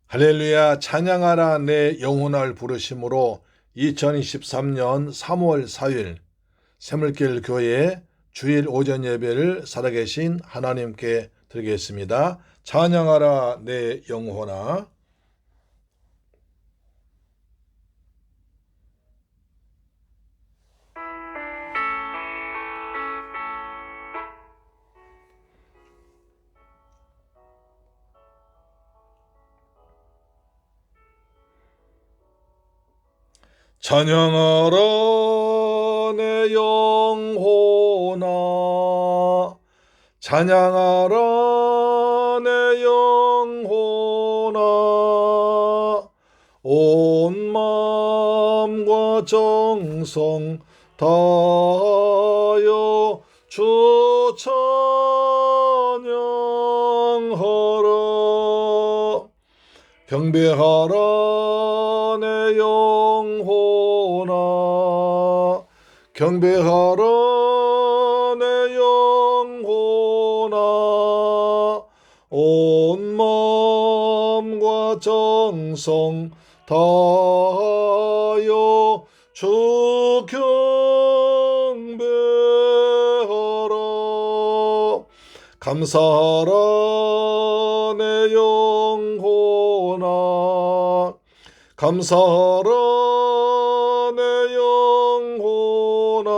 할렐루야. 찬양하라 내 영혼을 부르심으로 2023년 3월 4일 새물길 교회 주일 오전 예배를 살아계신 하나님께 드리겠습니다. 찬양하라 내 영혼아. 찬양하라 내 영혼아, 찬양하라 내 영혼아, 온 마음과 정성 다하여 주 찬양하라. 경배하라 내 영혼아, 경배하라 내 영혼아, 온 마음과 정성 다하여 주 경배하라. 감사하라 내 영혼아, 감사하라 내 영혼아,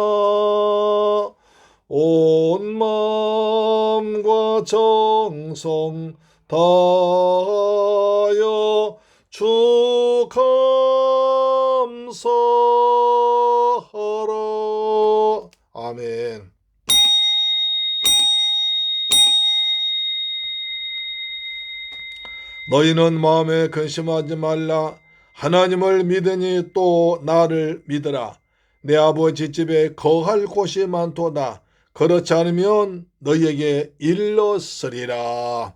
온 마음과 정성 다하여 주 감사하라. 아멘. 너희는 마음에 근심하지 말라. 하나님을 믿으니 또 나를 믿으라. 내 아버지 집에 거할 곳이 많도다. 그렇지 않으면 너희에게 일렀으리라.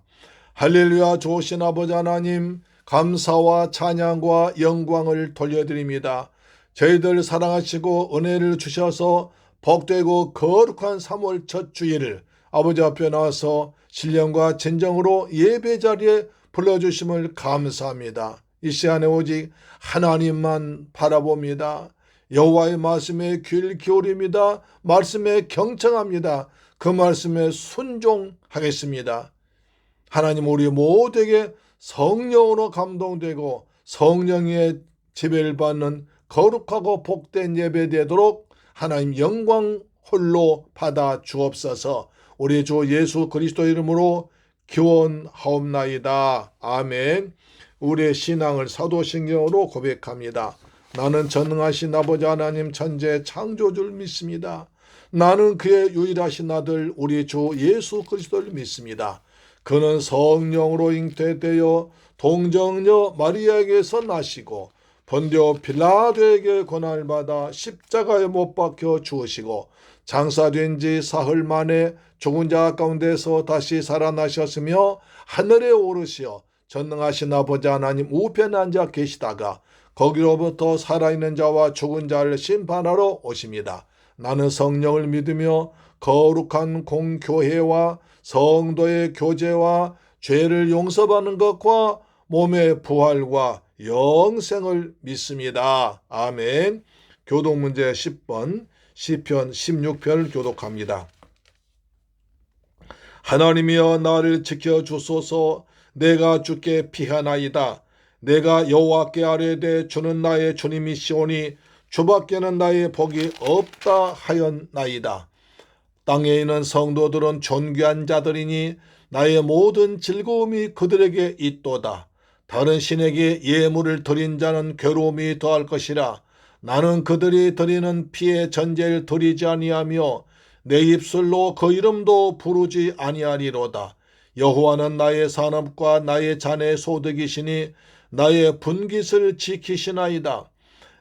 할렐루야. 좋으신 아버지 하나님, 감사와 찬양과 영광을 돌려드립니다. 저희들 사랑하시고 은혜를 주셔서 복되고 거룩한 3월 첫 주일을 아버지 앞에 나와서 신령과 진정으로 예배 자리에 불러주심을 감사합니다. 이 시간에 오직 하나님만 바라봅니다. 여호와의 말씀에 귀를 기울입니다. 말씀에 경청합니다. 그 말씀에 순종하겠습니다. 하나님, 우리 모두에게 성령으로 감동되고 성령의 지배를 받는 거룩하고 복된 예배 되도록 하나님 영광 홀로 받아 주옵소서. 우리 주 예수 그리스도 이름으로 기원하옵나이다. 아멘. 우리의 신앙을 사도신경으로 고백합니다. 나는 전능하신 아버지 하나님 천재 창조주를 믿습니다. 나는 그의 유일하신 아들 우리 주 예수 그리스도를 믿습니다. 그는 성령으로 잉태되어 동정녀 마리아에게서 나시고 본디오 빌라도에게 고난을 받아 십자가에 못 박혀 죽으시고 장사된 지 사흘 만에 죽은 자 가운데서 다시 살아나셨으며 하늘에 오르시어 전능하신 아버지 하나님 우편에 앉아 계시다가 거기로부터 살아있는 자와 죽은 자를 심판하러 오십니다. 나는 성령을 믿으며 거룩한 공교회와 성도의 교제와 죄를 용서받는 것과 몸의 부활과 영생을 믿습니다. 아멘. 교독문제 10번 시편 16편을 교독합니다. 하나님이여 나를 지켜주소서. 내가 주께 피하나이다. 내가 여호와께 아뢰되 주는 나의 주님이시오니 주밖에는 나의 복이 없다 하였나이다. 땅에 있는 성도들은 존귀한 자들이니 나의 모든 즐거움이 그들에게 있도다. 다른 신에게 예물을 드린 자는 괴로움이 더할 것이라. 나는 그들이 드리는 피의 전제를 드리지 아니하며 내 입술로 그 이름도 부르지 아니하리로다. 여호와는 나의 산업과 나의 자네 소득이시니 나의 분깃을 지키시나이다.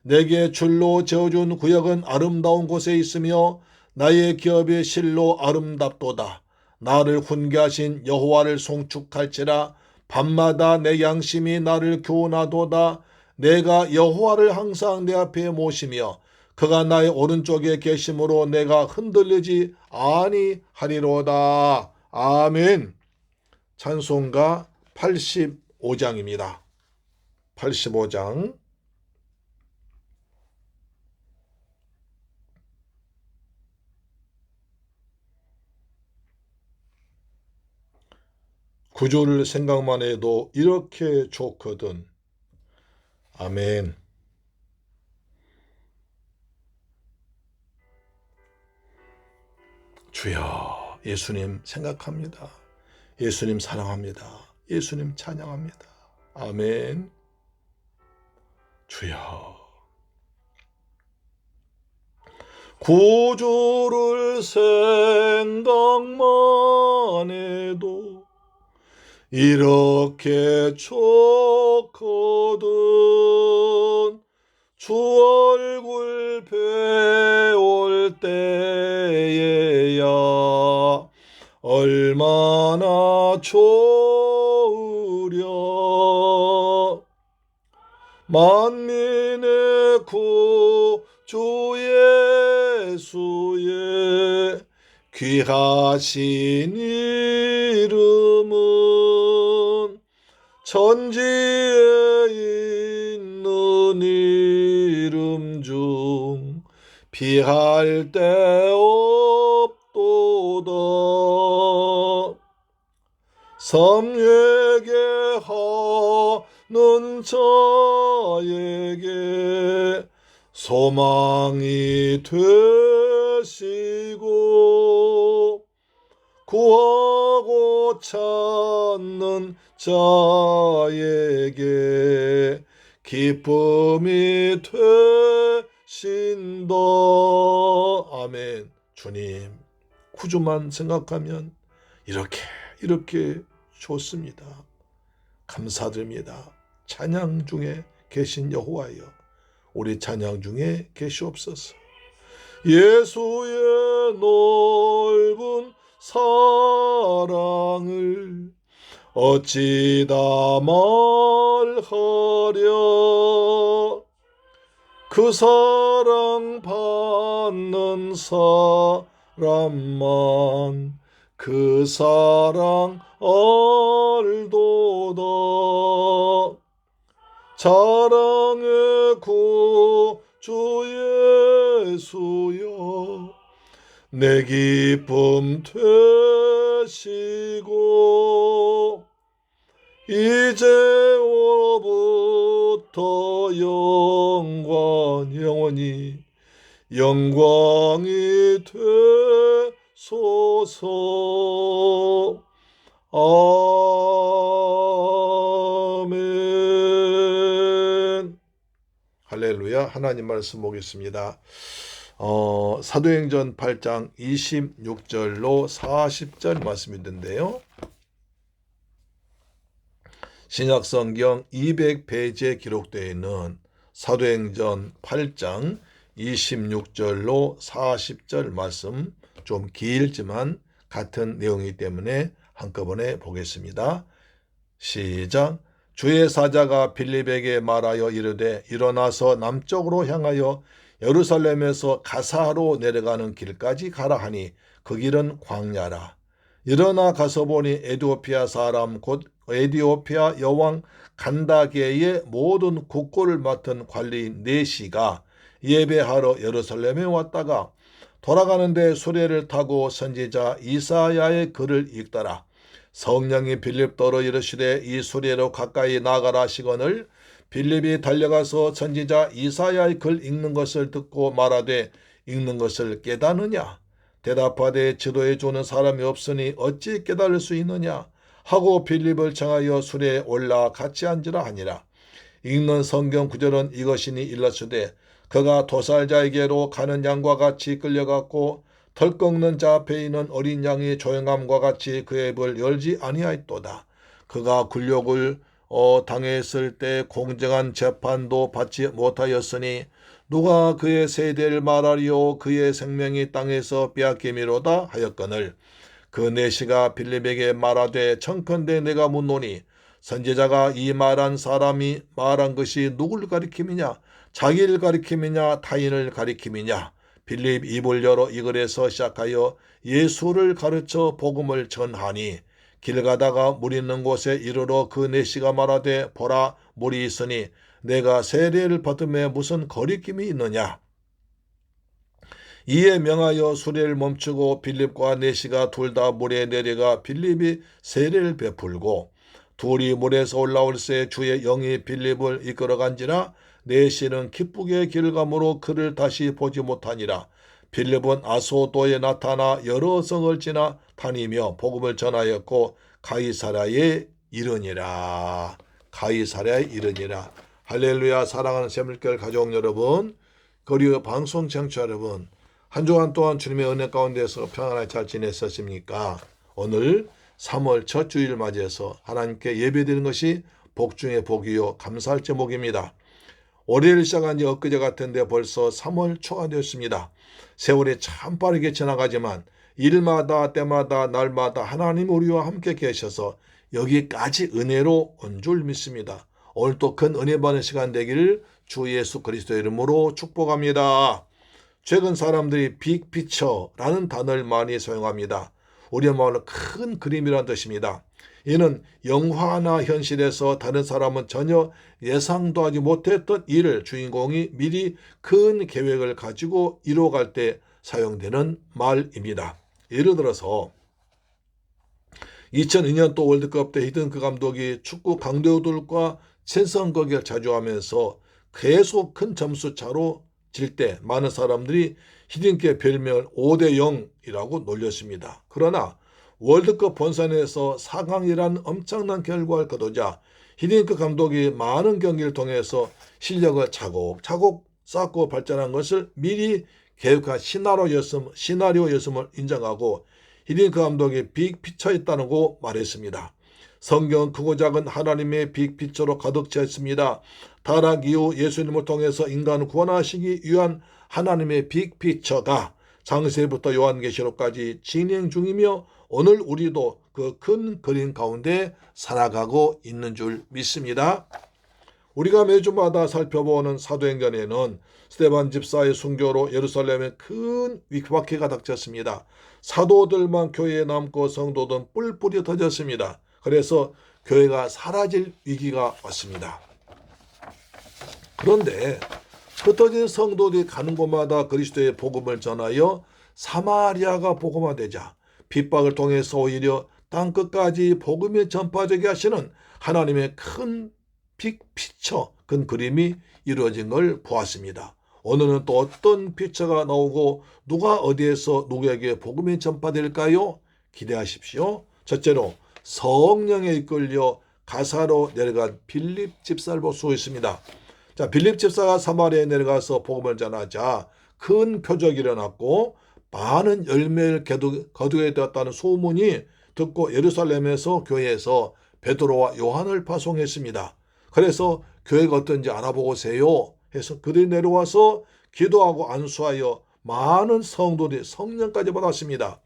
내게 줄로 지어준 구역은 아름다운 곳에 있으며 나의 기업이 실로 아름답도다. 나를 훈계하신 여호와를 송축할지라. 밤마다 내 양심이 나를 교훈하도다. 내가 여호와를 항상 내 앞에 모시며 그가 나의 오른쪽에 계심으로 내가 흔들리지 아니하리로다. 아멘. 찬송가 85장입니다. 85장 9절을 생각만 해도 이렇게 좋거든. 아멘. 주여, 예수님 생각합니다. 예수님 사랑합니다. 예수님 찬양합니다. 아멘. 주여. 구주를 생각만 해도 이렇게 좋거든. 주 얼굴 배울 때에야 얼마나 좋으랴. 만민의 구주 예수의 귀하신 이름은 천지에 있는 이름 중 비할 데 없도다. 삼회개하는 자에게 소망이 되시고 구하고 찾는 자에게 기쁨이 되신다. 아멘. 주님, 구주만 생각하면 이렇게 좋습니다. 감사드립니다. 찬양 중에 계신 여호와여, 우리 찬양 중에 계시옵소서. 예수의 넓은 사랑을 어찌다 말하랴. 그 사랑 받는 사람만 그 사랑 알도다. 사랑의 구주 예수여, 내 기쁨 되시고 이제로부터 영원히 영광이 되소서. 아멘. 할렐루야. 하나님 말씀 보겠습니다. 사도행전 8장 26절로 40절 말씀이 있는데요. 신약성경 200페이지에 기록되어 있는 사도행전 8장 26절로 40절 말씀, 좀 길지만 같은 내용이기 때문에 한꺼번에 보겠습니다. 시작. 주의 사자가 빌립에게 말하여 이르되 일어나서 남쪽으로 향하여 예루살렘에서 가사로 내려가는 길까지 가라 하니 그 길은 광야라. 일어나 가서 보니 에티오피아 사람 곧 에티오피아 여왕 간다게의 모든 국고를 맡은 관리인 네시가 예배하러 예루살렘에 왔다가 돌아가는데 수레를 타고 선지자 이사야의 글을 읽더라. 성령이 빌립더러 이르시되 이 수레로 가까이 나가라 하시거늘 빌립이 달려가서 선지자 이사야의 글 읽는 것을 듣고 말하되 읽는 것을 깨닫느냐? 대답하되 지도해 주는 사람이 없으니 어찌 깨달을 수 있느냐? 하고 빌립을 청하여 수레에 올라 같이 앉으라 하니라. 읽는 성경 구절은 이것이니 일러주되 그가 도살자에게로 가는 양과 같이 끌려갔고 털 꺾는 자 앞에 있는 어린 양이 조용함과 같이 그의 입을 열지 아니하였도다. 그가 굴욕을 당했을 때 공정한 재판도 받지 못하였으니 누가 그의 세대를 말하리요? 그의 생명이 땅에서 빼앗김이로다 하였거늘 그 네시가 빌립에게 말하되 청컨대 내가 묻노니 선지자가 이 말한 사람이 말한 것이 누굴 가리킴이냐? 자기를 가리킴이냐? 타인을 가리킴이냐? 빌립 입을 열어 이 글에서 시작하여 예수를 가르쳐 복음을 전하니 길 가다가 물 있는 곳에 이르러 그 내시가 말하되 보라 물이 있으니 내가 세례를 받음에 무슨 거리낌이 있느냐. 이에 명하여 수레를 멈추고 빌립과 내시가 둘 다 물에 내려가 빌립이 세례를 베풀고 둘이 물에서 올라올새 주의 영이 빌립을 이끌어간지라 내시는 기쁘게 길 가므로 그를 다시 보지 못하니라. 빌립은 아소도에 나타나 여러 성을 지나 다니며 복음을 전하였고 가이사랴에 이르니라. 가이사랴에 이르니라. 할렐루야. 사랑하는 새물결 가족 여러분, 그리고 방송 청취자 여러분, 한 주간 동안 주님의 은혜 가운데서 평안하게 잘 지냈었습니까? 오늘 3월 첫 주일 맞이해서 하나님께 예배드리는 것이 복 중의 복이요 감사할 제목입니다. 월요일 시작한 지 엊그제 같은데 벌써 3월 초가 되었습니다. 세월이 참 빠르게 지나가지만 일마다 때마다 날마다 하나님 우리와 함께 계셔서 여기까지 은혜로 온 줄 믿습니다. 오늘 또 큰 은혜 받는 시간 되기를 주 예수 그리스도의 이름으로 축복합니다. 최근 사람들이 빅피처라는 단어를 많이 사용합니다. 우리말로 큰 그림이라는 뜻입니다. 이는 영화나 현실에서 다른 사람은 전혀 예상도 하지 못했던 일을 주인공이 미리 큰 계획을 가지고 이뤄갈 때 사용되는 말입니다. 예를 들어서 2002년도 월드컵 때 히든크 감독이 축구 강대우들과 친선거기를 자주 하면서 계속 큰 점수 차로 질 때 많은 사람들이 히딩크의 별명을 5대0이라고 놀렸습니다. 그러나 월드컵 본선에서 4강이라는 엄청난 결과를 거두자 히딩크 감독이 많은 경기를 통해서 실력을 차곡차곡 쌓고 발전한 것을 미리 계획한 시나리오였음을 인정하고 히딩크 감독이 빅피처였다고 말했습니다. 성경은 크고 작은 하나님의 빅피처로 가득 차 있습니다. 타락 이후 예수님을 통해서 인간을 구원하시기 위한 하나님의 빅피처가 창세부터 요한계시록까지 진행 중이며 오늘 우리도 그 큰 그림 가운데 살아가고 있는 줄 믿습니다. 우리가 매주마다 살펴보는 사도행전에는 스데반 집사의 순교로 예루살렘에 큰 위박해가 닥쳤습니다. 사도들만 교회에 남고 성도들은 뿔뿔이 터졌습니다. 그래서 교회가 사라질 위기가 왔습니다. 그런데 흩어진 성도들이 가는 곳마다 그리스도의 복음을 전하여 사마리아가 복음화되자 핍박을 통해서 오히려 땅끝까지 복음이 전파되게 하시는 하나님의 큰 빅피처, 큰 그림이 이루어진 걸 보았습니다. 오늘은 또 어떤 피처가 나오고 누가 어디에서 누구에게 복음이 전파될까요? 기대하십시오. 첫째로 성령에 이끌려 가사로 내려간 빌립 집사를 볼 수 있습니다. 자, 빌립 집사가 사마리아에 내려가서 복음을 전하자 큰 표적이 일어났고 많은 열매를 거두게 되었다는 소문이 듣고 예루살렘에서 교회에서 베드로와 요한을 파송했습니다. 그래서 교회가 어떤지 알아보고 오세요 해서 그들이 내려와서 기도하고 안수하여 많은 성도들이 성령까지 받았습니다.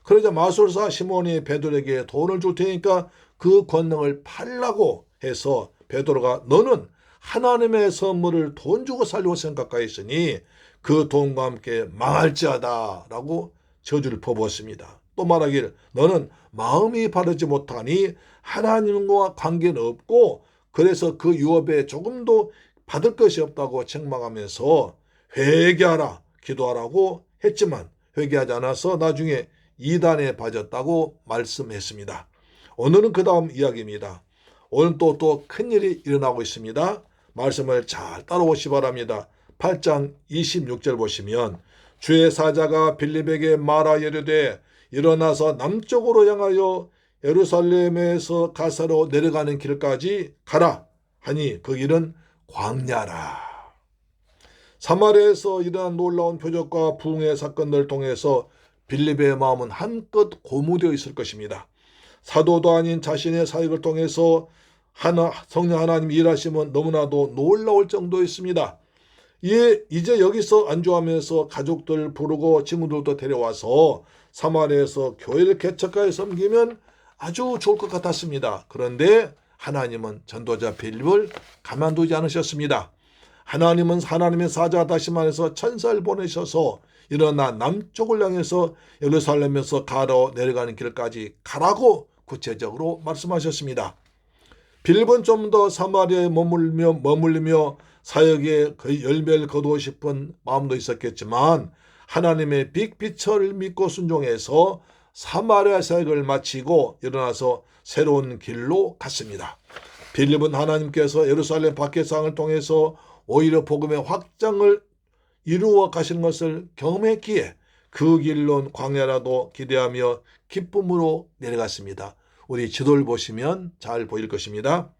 그러자 마술사 시몬이 베드로에게 돈을 줄 테니까 그 권능을 팔라고 해서 베드로가 너는 하나님의 선물을 돈 주고 살려고 생각하였으니 그 돈과 함께 망할지어다 라고 저주를 퍼부었습니다. 또 말하기를 너는 마음이 바르지 못하니 하나님과 관계는 없고 그래서 그 유업에 조금도 받을 것이 없다고 책망하면서 회개하라 기도하라고 했지만 회개하지 않아서 나중에 이단에 빠졌다고 말씀했습니다. 오늘은 그 다음 이야기입니다. 오늘 또 큰일이 일어나고 있습니다. 말씀을 잘 따라오시 바랍니다. 8장 26절 보시면 주의 사자가 빌립에게 말하 이르되 일어나서 남쪽으로 향하여 예루살렘에서 가사로 내려가는 길까지 가라 하니 그 길은 광야라. 사마리아에서 일어난 놀라운 표적과 부흥의 사건들을 통해서 빌립의 마음은 한껏 고무되어 있을 것입니다. 사도도 아닌 자신의 사역을 통해서 성령 하나님이 일하시면 너무나도 놀라울 정도였습니다. 이제 여기서 안주하면서 가족들 부르고 친구들도 데려와서 사마리아에서 교회를 개척하여 섬기면 아주 좋을 것 같았습니다. 그런데 하나님은 전도자 빌립을 가만두지 않으셨습니다. 하나님은 하나님의 사자 다시 말해서 천사를 보내셔서 일어나 남쪽을 향해서 예루살렘에서 가로 내려가는 길까지 가라고 구체적으로 말씀하셨습니다. 빌립은 좀 더 사마리아에 머물며 사역에 거의 열매를 거두고 싶은 마음도 있었겠지만 하나님의 빅피처를 믿고 순종해서 사마리아 사역을 마치고 일어나서 새로운 길로 갔습니다. 빌립은 하나님께서 예루살렘 박해상을 통해서 오히려 복음의 확장을 이루어 가시는 것을 경험했기에 그 길로 광야라도 기대하며 기쁨으로 내려갔습니다. 우리 지도를 보시면 잘 보일 것입니다.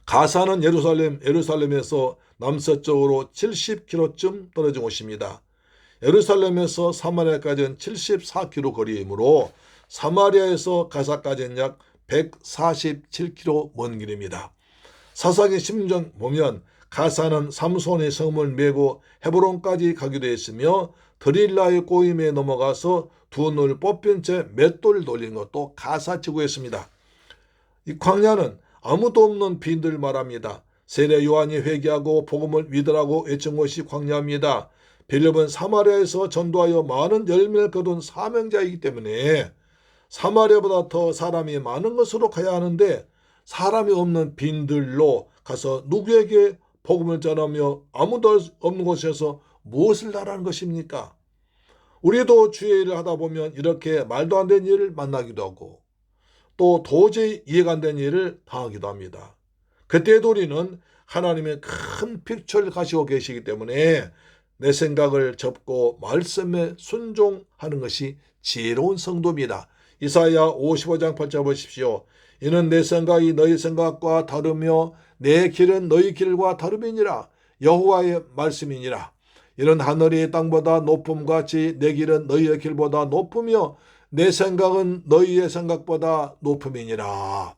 가사는 예루살렘에서 남서쪽으로 70km쯤 떨어진 곳입니다. 예루살렘에서 사마리아까지는 74km 거리이므로 사마리아에서 가사까지는 약 147km 먼 길입니다. 사사기 10장 보면 가사는 삼손의 성을 메고 헤브론까지 가기도 했으며 드릴라의 꼬임에 넘어가서 두 눈을 뽑힌 채 맷돌을 돌리는 것도 가사 지구였습니다. 이 광야는 아무도 없는 빈들 말합니다. 세례 요한이 회개하고 복음을 믿으라고 외친 것이 광야입니다. 빌립은 사마리아에서 전도하여 많은 열매를 거둔 사명자이기 때문에 사마리아보다 더 사람이 많은 곳으로 가야 하는데 사람이 없는 빈들로 가서 누구에게 복음을 전하며 아무도 없는 곳에서 무엇을 하라는 것입니까? 우리도 주의 일을 하다 보면 이렇게 말도 안 되는 일을 만나기도 하고 또 도저히 이해가 안 되는 일을 당하기도 합니다. 그때도 우리는 하나님의 큰 픽처를 가지고 계시기 때문에 내 생각을 접고 말씀에 순종하는 것이 지혜로운 성도입니다. 이사야 55장 8절 보십시오. 이는 내 생각이 너희 생각과 다르며 내 길은 너희 길과 다름이니라. 여호와의 말씀이니라. 이는 하늘이 땅보다 높음같이 내 길은 너희의 길보다 높으며 내 생각은 너희의 생각보다 높음이니라.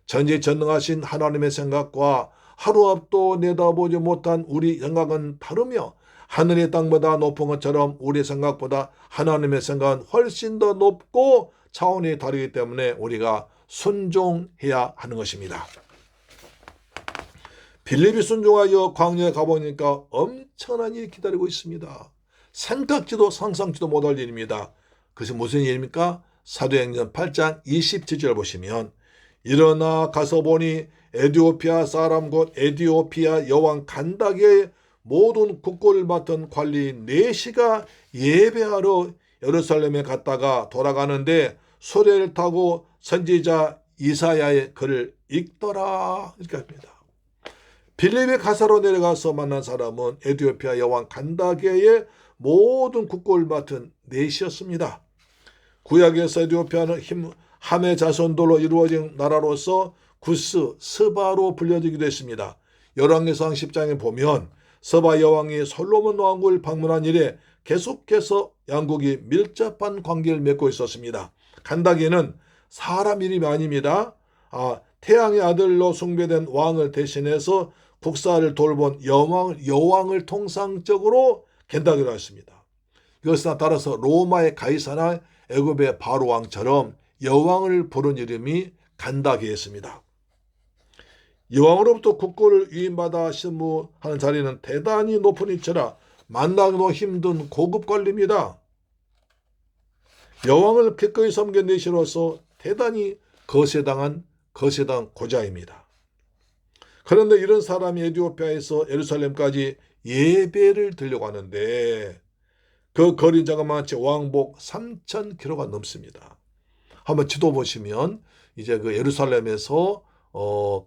전지전능하신 하나님의 생각과 하루 앞도 내다보지 못한 우리 생각은 다르며 하늘이 땅보다 높은 것처럼 우리 생각보다 하나님의 생각은 훨씬 더 높고 차원이 다르기 때문에 우리가 순종해야 하는 것입니다. 빌립이 순종하여 광야에 가보니까 엄청난 일이 기다리고 있습니다. 생각지도 상상지도 못할 일입니다. 그것이 무슨 일입니까? 사도행전 8장 27절 보시면 일어나 가서 보니 에티오피아 사람 곧 에티오피아 여왕 간다게의 모든 국고를 맡은 관리 4시가 예배하러 예루살렘에 갔다가 돌아가는데 수레를 타고 선지자 이사야의 글을 읽더라 이렇게 합니다. 빌립이 가사로 내려가서 만난 사람은 에티오피아 여왕 간다게의 모든 국고를 맡은 4시였습니다. 구약에서 에티오피아는 함의 자손들로 이루어진 나라로서 구스, 스바로 불려지기도 했습니다. 열왕기상 10장에 보면 서바 여왕이 솔로몬 왕국을 방문한 이래 계속해서 양국이 밀접한 관계를 맺고 있었습니다. 간다게는 사람 이름이 아닙니다. 태양의 아들로 숭배된 왕을 대신해서 국사를 돌본 여왕을 통상적으로 간다게로 했습니다. 이것에 따라서 로마의 가이사나 애굽의 바로 왕처럼 여왕을 부른 이름이 간다게였습니다. 여왕으로부터 국고를 위임받아 신무하는 자리는 대단히 높은 위치라 만나기도 힘든 고급 관리입니다. 여왕을 기꺼이 섬긴 내시로서 대단히 거세당한 고자입니다. 그런데 이런 사람이 에티오피아에서 예루살렘까지 예배를 드리려고 하는데 그 거리 자그마치 왕복 3,000km가 넘습니다. 한번 지도 보시면 이제 그 예루살렘에서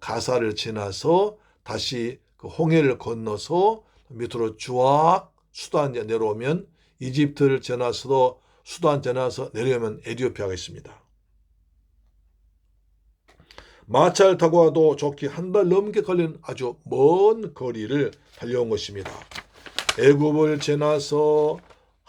가사를 지나서 다시 그 홍해를 건너서 밑으로 쫙 수단에 내려오면 이집트를 지나서도 수단 지나서 내려오면 에티오피아가 있습니다. 마차를 타고 와도 좋게 한 달 넘게 걸리는 아주 먼 거리를 달려온 것입니다. 애굽을 지나서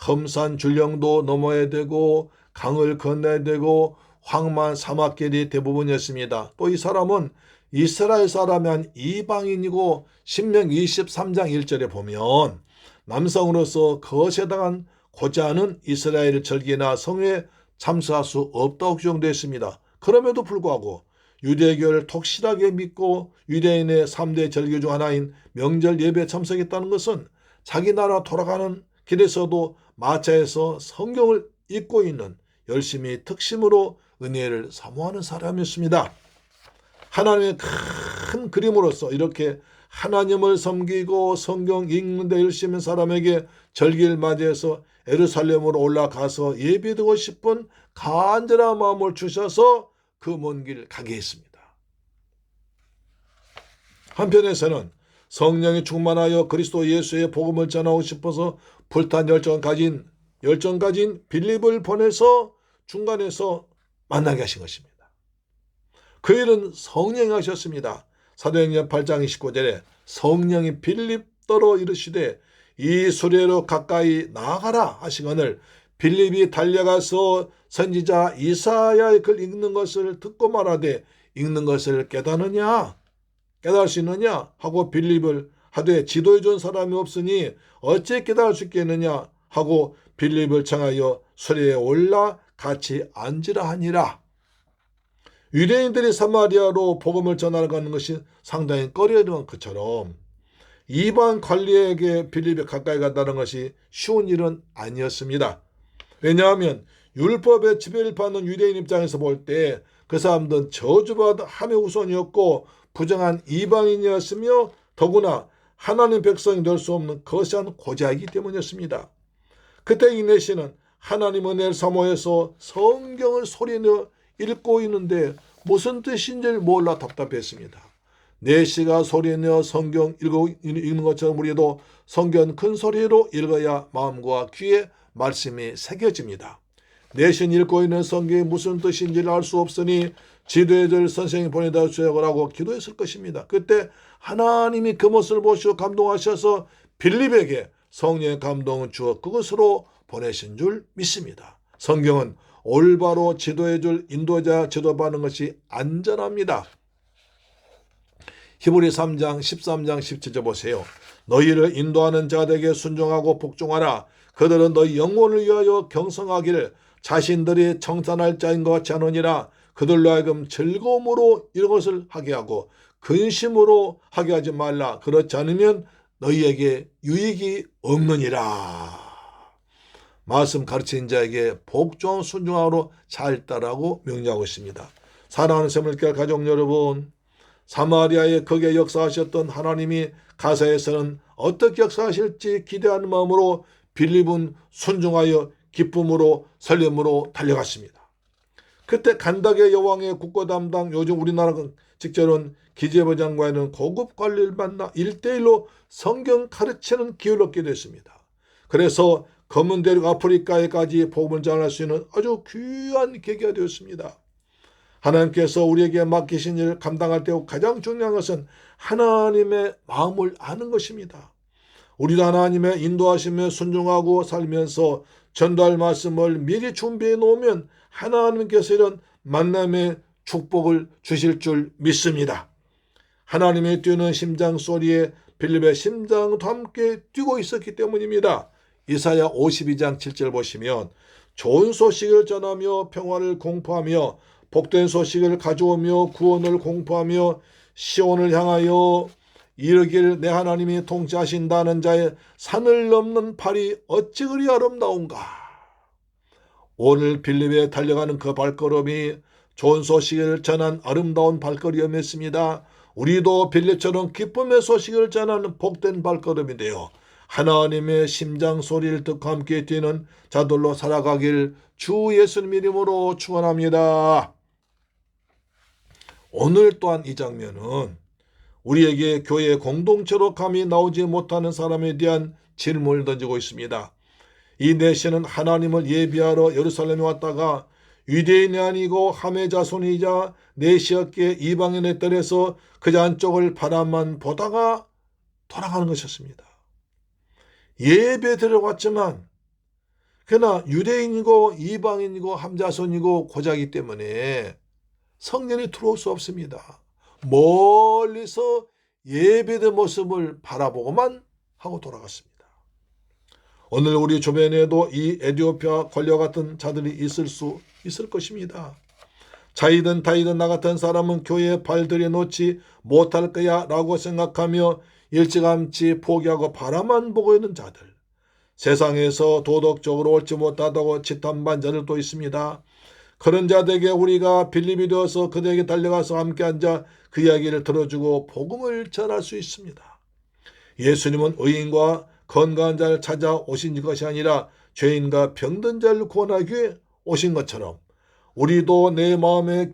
험산 줄령도 넘어야 되고 강을 건너야 되고 황만 사막길이 대부분이었습니다. 또 이 사람은 이스라엘 사람이 한 이방인이고 신명기 23장 1절에 보면 남성으로서 거세당한 고자는 이스라엘 절기나 성회에 참석할 수 없다고 규정되어 있습니다. 그럼에도 불구하고 유대교를 독실하게 믿고 유대인의 3대 절기 중 하나인 명절 예배에 참석했다는 것은 자기 나라 돌아가는 길에서도 마차에서 성경을 읽고 있는 열심히 특심으로 은혜를 사모하는 사람이었습니다. 하나님의 큰 그림으로서 이렇게 하나님을 섬기고 성경 읽는 데 열심히 한 사람에게 절기를 맞이해서 예루살렘으로 올라가서 예배드리고 싶은 간절한 마음을 주셔서 그 먼 길 가게 했습니다. 한편에서는 성령이 충만하여 그리스도 예수의 복음을 전하고 싶어서 불탄 열정 가진 빌립을 보내서 중간에서 만나게 하신 것입니다. 그 일은 성령이 하셨습니다. 사도행전 8장 29절에 성령이 빌립더러 이르시되 이 수레로 가까이 나아가라 하시거늘 빌립이 달려가서 선지자 이사야의 글 읽는 것을 듣고 말하되 읽는 것을 깨달을 수 있느냐 하고 빌립을 하되 지도해 준 사람이 없으니 어찌 깨달을 수 있겠느냐 하고 빌립을 청하여 수레에 올라 같이 앉으라 하니라. 유대인들이 사마리아로 복음을 전하는 것이 상당히 꺼려던 것처럼 이방 관리에게 빌립이 가까이 간다는 것이 쉬운 일은 아니었습니다. 왜냐하면 율법의 지배를 받는 유대인 입장에서 볼 때 그 사람들은 저주받은 함의 후손이었고 부정한 이방인이었으며 더구나 하나님 백성이 될 수 없는 거시한 고자이기 때문이었습니다. 그때 이 내시는 하나님 은혜를 사모해서 성경을 소리내어 읽고 있는데 무슨 뜻인지를 몰라 답답했습니다. 내시가 소리내어 성경 읽는 것처럼 우리도 성경 큰 소리로 읽어야 마음과 귀에 말씀이 새겨집니다. 내신 읽고 있는 성경이 무슨 뜻인지를 알 수 없으니 지도해 줄 선생님이 보내다 주라고 기도했을 것입니다. 그때 하나님이 그 모습을 보시고 감동하셔서 빌립에게 성령의 감동을 주어 그것으로 보내신 줄 믿습니다. 성경은 올바로 지도해 줄 인도자 지도받는 것이 안전합니다. 히브리 3장 13장 17절 보세요. 너희를 인도하는 자들에게 순종하고 복종하라. 그들은 너희 영혼을 위하여 경성하기를 자신들이 청산할 자인 것 같이 하느니라. 그들로 하여금 즐거움으로 이것을 하게 하고 근심으로 하게 하지 말라. 그렇지 않으면 너희에게 유익이 없느니라. 말씀 가르친 자에게 복종 순종하로 잘 따라고 명령하고 있습니다. 사랑하는 새물교회 가족 여러분, 사마리아에 거기에 역사하셨던 하나님이 가사에서는 어떻게 역사하실지 기대하는 마음으로 빌립은 순종하여 기쁨으로 설렘으로 달려갔습니다. 그때 간다게 여왕의 국고 담당 요즘 우리나라 직전은 기재부 장관은 고급 관리를 만나 1대1로 성경 가르치는 기회를 얻게 됐습니다. 그래서 검은 대륙 아프리카에까지 복음을 전할 수 있는 아주 귀한 계기가 되었습니다. 하나님께서 우리에게 맡기신 일을 감당할 때 가장 중요한 것은 하나님의 마음을 아는 것입니다. 우리도 하나님의 인도하심에 순종하고 살면서 전도할 말씀을 미리 준비해 놓으면 하나님께서 이런 만남의 축복을 주실 줄 믿습니다. 하나님의 뛰는 심장 소리에 빌립의 심장도 함께 뛰고 있었기 때문입니다. 이사야 52장 7절 보시면 좋은 소식을 전하며 평화를 공포하며 복된 소식을 가져오며 구원을 공포하며 시온을 향하여 이르기를 내 하나님이 통치하신다는 자의 산을 넘는 팔이 어찌 그리 아름다운가. 오늘 빌립에 달려가는 그 발걸음이 좋은 소식을 전한 아름다운 발걸음이었습니다. 우리도 빌립처럼 기쁨의 소식을 전하는 복된 발걸음이 되어 하나님의 심장 소리를 듣고 함께 뛰는 자들로 살아가길 주 예수님 이름으로 축원합니다. 오늘 또한 이 장면은 우리에게 교회 공동체로 감히 나오지 못하는 사람에 대한 질문을 던지고 있습니다. 이 내시는 하나님을 예비하러 예루살렘에 왔다가 유대인이 아니고 함의 자손이자 내시였기에 이방인의 뜰에서 그자 한쪽을 바라만 보다가 돌아가는 것이었습니다. 예배 들어왔지만 그러나 유대인이고 이방인이고 함자손이고 고자이기 때문에 성전에 들어올 수 없습니다. 멀리서 예배의 모습을 바라보고만 하고 돌아갔습니다. 오늘 우리 주변에도 이 에티오피아 권력 같은 자들이 있을 것입니다. 자이든 다이든 나 같은 사람은 교회에 발들여 놓지 못할 거야 라고 생각하며 일찌감치 포기하고 바라만 보고 있는 자들, 세상에서 도덕적으로 옳지 못하다고 지탄반 자들도 있습니다. 그런 자들에게 우리가 빌립이 되어서 그들에게 달려가서 함께 앉아 그 이야기를 들어주고 복음을 전할 수 있습니다. 예수님은 의인과 건강한 자를 찾아오신 것이 아니라 죄인과 병든 자를 구원하기 위해 오신 것처럼 우리도 내 마음의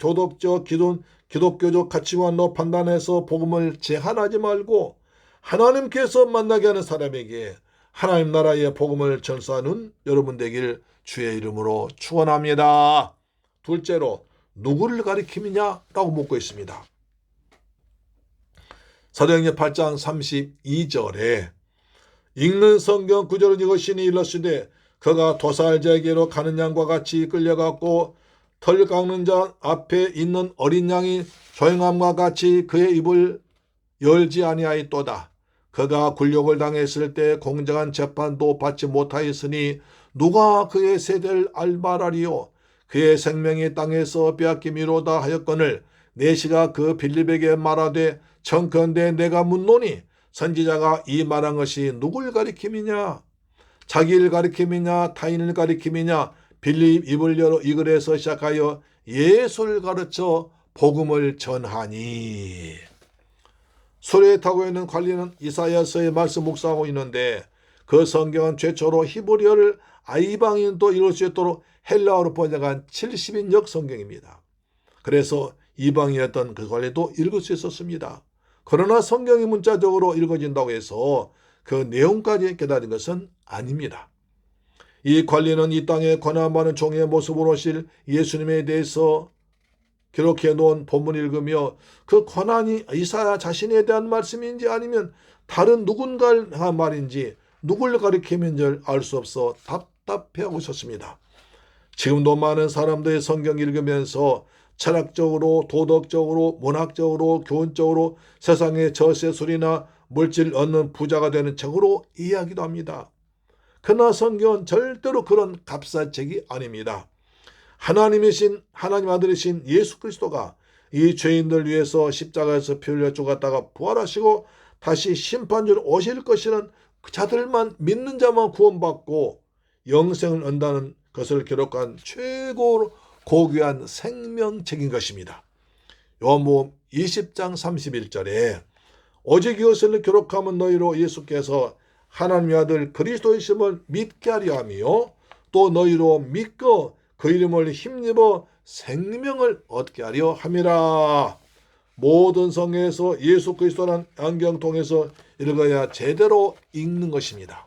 기독교적 가치관로 판단해서 복음을 제한하지 말고 하나님께서 만나게 하는 사람에게 하나님 나라의 복음을 전수하는 여러분 되길 주의 이름으로 축원합니다. 둘째로 누구를 가리킴이냐라고 묻고 있습니다. 사도행전 8장 32절에 읽는 성경 구절은 이것이니 일렀으되 그가 도살자에게로 가는 양과 같이 끌려갔고 털 깎는 자 앞에 있는 어린 양이 조용함과 같이 그의 입을 열지 아니하였도다. 그가 굴욕을 당했을 때 공정한 재판도 받지 못하였으니 누가 그의 세대를 알바라리요. 그의 생명이 땅에서 빼앗김이로다 하였거늘 내시가 그 빌립에게 말하되 청컨대 내가 묻노니 선지자가 이 말한 것이 누굴 가리킴이냐? 자기를 가리킴이냐 타인을 가리킴이냐? 빌립 입을 열어 이 글에서 시작하여 예수를 가르쳐 복음을 전하니. 수레에 타고 있는 관리는 이사야서의 말씀 묵상하고 있는데 그 성경은 최초로 히브리어를 이방인도 읽을 수 있도록 헬라어로 번역한 70인역 성경입니다. 그래서 이방인이었던 그 관리도 읽을 수 있었습니다. 그러나 성경이 문자적으로 읽어진다고 해서 그 내용까지 깨달은 것은 아닙니다. 이 관리는 이 땅에 고난받는 종의 모습으로 오실 예수님에 대해서 기록해 놓은 본문을 읽으며 그 고난이 이사야 자신에 대한 말씀인지 아니면 다른 누군가를 한 말인지 누굴 가리키는지 알 수 없어 답답해하고 있었습니다. 지금도 많은 사람들이 성경 읽으면서 철학적으로, 도덕적으로, 문학적으로, 교훈적으로 세상의 저세술이나 물질 얻는 부자가 되는 책으로 이야기도 합니다. 그러나 성경은 절대로 그런 값싼 책이 아닙니다. 하나님 아들이신 예수 그리스도가 이 죄인들 위해서 십자가에서 피 흘려 죽었다가 부활하시고 다시 심판주로 오실 것이라는 자들만 믿는 자만 구원받고 영생을 얻는다는 것을 기록한 최고 고귀한 생명책인 것입니다. 요한복음 20장 31절에 오직 이것을 기록하면 너희로 예수께서 하나님의 아들 그리스도이심을 믿게 하려 하며 또 너희로 믿고 그 이름을 힘입어 생명을 얻게 하려 함이라. 모든 성경에서 예수 그리스도라는 안경 통해서 읽어야 제대로 읽는 것입니다.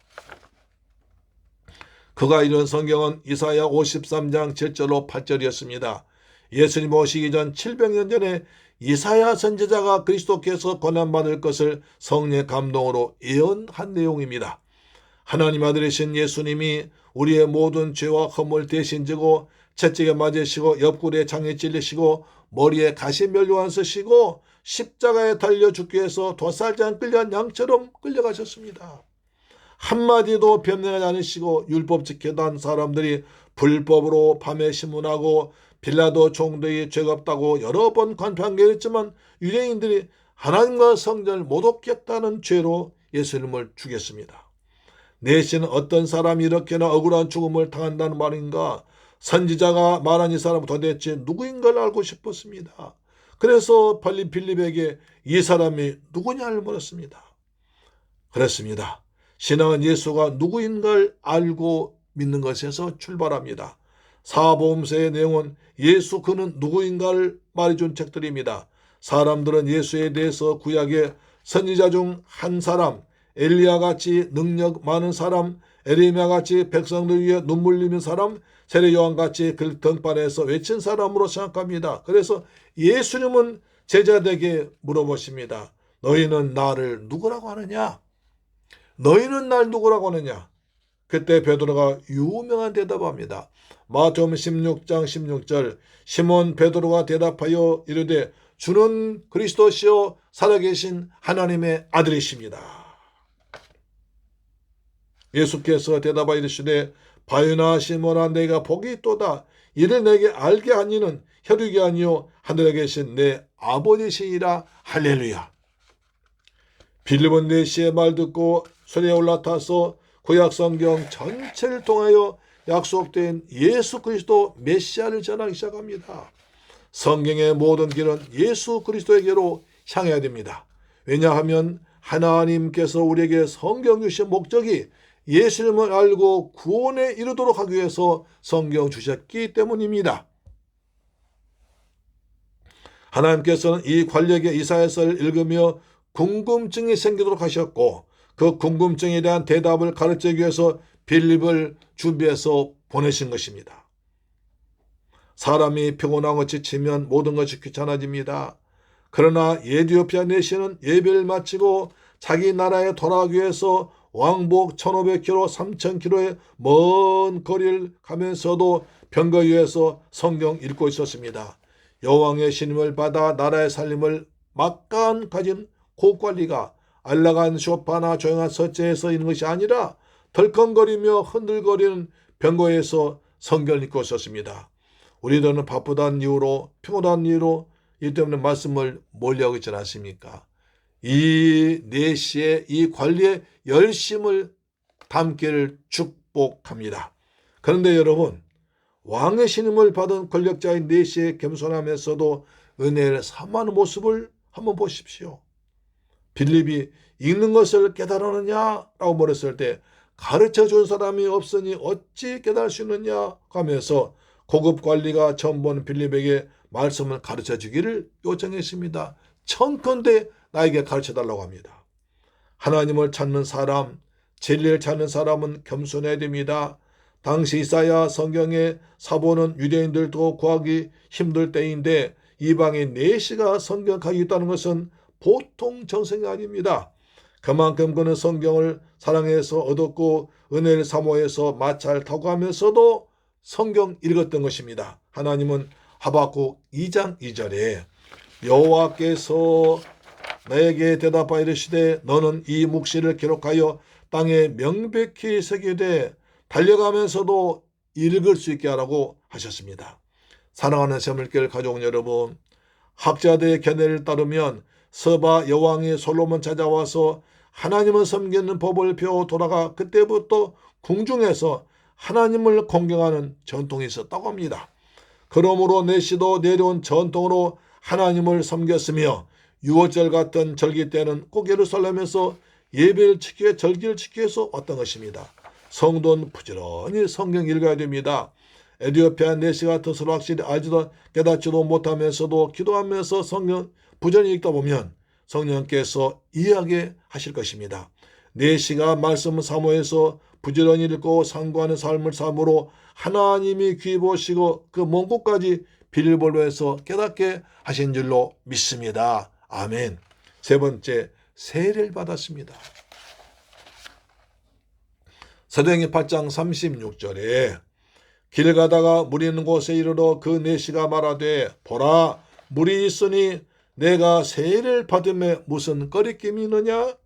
그가 이룬 성경은 이사야 53장 7절로 8절이었습니다. 예수님 오시기 전 700년 전에 이사야 선지자가 그리스도께서 고난받을 것을 성령의 감동으로 예언한 내용입니다. 하나님 아들이신 예수님이 우리의 모든 죄와 허물 대신 지고 채찍에 맞으시고 옆구리에 창에 찔리시고 머리에 가시면류관 쓰시고 십자가에 달려 죽기 위해서 도살장 끌려간 양처럼 끌려가셨습니다. 한마디도 변명하지 않으시고 율법 지키던 사람들이 불법으로 밤에 신문하고 빌라도 총독이 죄가 없다고 여러 번 관판결했지만 유대인들이 하나님과 성전을 모독했다는 죄로 예수님을 죽였습니다. 내시는 어떤 사람이 이렇게나 억울한 죽음을 당한다는 말인가? 선지자가 말한 이 사람은 도대체 누구인가를 알고 싶었습니다. 그래서 빌립에게 이 사람이 누구냐를 물었습니다. 그렇습니다. 신앙은 예수가 누구인가를 알고 믿는 것에서 출발합니다. 사복음서의 내용은 예수 그는 누구인가를 말해준 책들입니다. 사람들은 예수에 대해서 구약의 선지자 중 한 사람, 엘리야같이 능력 많은 사람, 에레미야같이 백성들 위해 눈물 흘리는 사람, 세례 요한같이 그 등판에서 외친 사람으로 생각합니다. 그래서 예수님은 제자들에게 물어보십니다. 너희는 나를 누구라고 하느냐? 너희는 날 누구라고 하느냐? 그때 베드로가 유명한 대답합니다. 마태복음 16장 16절 시몬 베드로가 대답하여 이르되 주는 그리스도시요 살아계신 하나님의 아들이십니다. 예수께서 대답하여 이르시되 바요나 시몬아 내가 복이 있도다. 이를 내게 알게 한 이는 혈육이 아니요 하늘에 계신 내 아버지시니라. 할렐루야. 빌립은 내시의 말 듣고 수레에 올라타서 구약 성경 전체를 통하여 약속된 예수 그리스도 메시아를 전하기 시작합니다. 성경의 모든 길은 예수 그리스도에게로 향해야 됩니다. 왜냐하면 하나님께서 우리에게 성경 주신 목적이 예수님을 알고 구원에 이르도록 하기 위해서 성경 주셨기 때문입니다. 하나님께서는 이 관력의 이사야서를 읽으며 궁금증이 생기도록 하셨고 그 궁금증에 대한 대답을 가르치기 위해서 빌립을 준비해서 보내신 것입니다. 사람이 피곤하고 지치면 모든 것이 귀찮아집니다. 그러나 에티오피아 내시는 예배를 마치고 자기 나라에 돌아가기 위해서 왕복 1500km, 3000km의 먼 거리를 가면서도 병거 위에서 성경 읽고 있었습니다. 여호와의 신임을 받아 나라의 살림을 막간 가진 고관리가 안락한 소파나 조용한 서재에서 있는 것이 아니라 덜컹거리며 흔들거리는 병거에서 성경을 읽고 있었습니다. 우리들은 바쁘다는 이유로 피곤한 이유로 이 때문에 말씀을 멀리하고 있지 않습니까? 이 4시에 이 관리의 열심을 담기를 축복합니다. 그런데 여러분, 왕의 신임을 받은 권력자인 4시에 겸손하면서도 은혜를 사모하는 모습을 한번 보십시오. 빌립이 읽는 것을 깨달았느냐라고 물었을 때 가르쳐준 사람이 없으니 어찌 깨달을 수 있느냐 하면서 고급 관리가 처음 본 빌립에게 말씀을 가르쳐주기를 요청했습니다. 청컨대 나에게 가르쳐달라고 합니다. 하나님을 찾는 사람, 진리를 찾는 사람은 겸손해야 됩니다. 당시 이사야 성경의 사본은 유대인들도 구하기 힘들 때인데 이방인 4시가 성경 가지고 있다는 것은 보통 정성이 아닙니다. 그만큼 그는 성경을 사랑해서 얻었고 은혜를 사모해서 마차를 타고 가면서도 성경 읽었던 것입니다. 하나님은 하박국 2장 2절에 여호와께서 나에게 대답하여 이르시되 너는 이 묵시를 기록하여 땅에 명백히 새기되 달려가면서도 읽을 수 있게 하라고 하셨습니다. 사랑하는 새물길 가족 여러분, 학자들의 견해를 따르면 서바 여왕이 솔로몬 찾아와서 하나님을 섬기는 법을 배워 돌아가 그때부터 궁중에서 하나님을 공경하는 전통이 있었다고 합니다. 그러므로 내시도 내려온 전통으로 하나님을 섬겼으며 유월절 같은 절기 때는 꼭 예루살렘에서 예배를 지키기 위해 절기를 지키기 위해서 왔던 것입니다. 성도는 부지런히 성경 읽어야 됩니다. 에티오피아 내시 같은 서로 확실히 알지도 깨닫지도 못하면서도 기도하면서 성경 부지런히 읽다 보면 성령께서 이해하게 하실 것입니다. 내시가 말씀을 사모해서 부지런히 읽고 상고하는 삶을 삶으로 하나님이 귀 보시고 그 먼 곳까지 빌립보로 해서 깨닫게 하신 줄로 믿습니다. 아멘. 세 번째, 세례를 받았습니다. 사도행전 8장 36절에 길 가다가 물이 있는 곳에 이르러 그 4시가 말하되 보라 물이 있으니 내가 세례를 받음에 무슨 꺼리낌이 있느냐?